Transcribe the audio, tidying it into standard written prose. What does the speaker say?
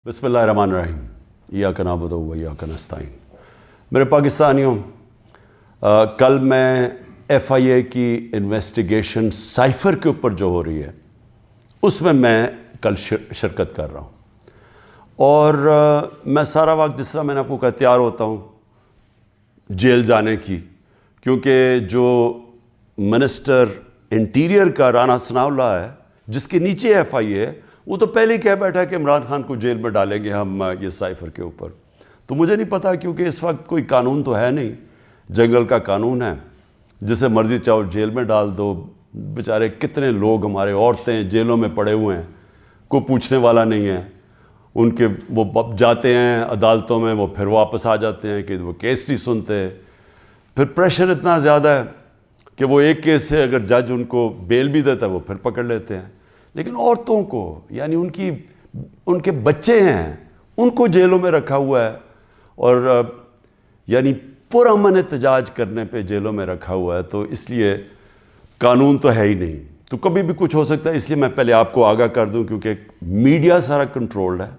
बिस्मिल्लाहिर्रहमानिर्रहीम इय्याका नअबुदु व इय्याका नस्तईन। मेरे पाकिस्तानियों, कल मैं FIA की इन्वेस्टिगेशन साइफ़र के ऊपर जो हो रही है उसमें मैं कल शिरकत कर रहा हूँ और मैं सारा वक्त जिस तरह मैंने आपको कहा तैयार होता हूँ जेल जाने की, क्योंकि जो मिनिस्टर इंटीरियर का राना सनाउल्लाह है जिसके नीचे FIA है, वो तो पहले ही कह बैठा है कि इमरान खान को जेल में डालेंगे हम ये साइफ़र के ऊपर। तो मुझे नहीं पता, क्योंकि इस वक्त कोई कानून तो है नहीं, जंगल का कानून है, जिसे मर्ज़ी चाहो जेल में डाल दो। बेचारे कितने लोग हमारे औरतें जेलों में पड़े हुए हैं, कोई पूछने वाला नहीं है उनके। वो जाते हैं अदालतों में, वो फिर वापस आ जाते हैं कि वो केस नहीं सुनते। फिर प्रेशर इतना ज़्यादा है कि वो एक केस से अगर जज उनको बेल भी देता है वो फिर पकड़ लेते हैं। लेकिन औरतों को, यानी उनके बच्चे हैं, उनको जेलों में रखा हुआ है और यानी पुरअमन एहतजाज करने पे जेलों में रखा हुआ है। तो इसलिए कानून तो है ही नहीं, तो कभी भी कुछ हो सकता है। इसलिए मैं पहले आपको आगाह कर दूं, क्योंकि मीडिया सारा कंट्रोल्ड है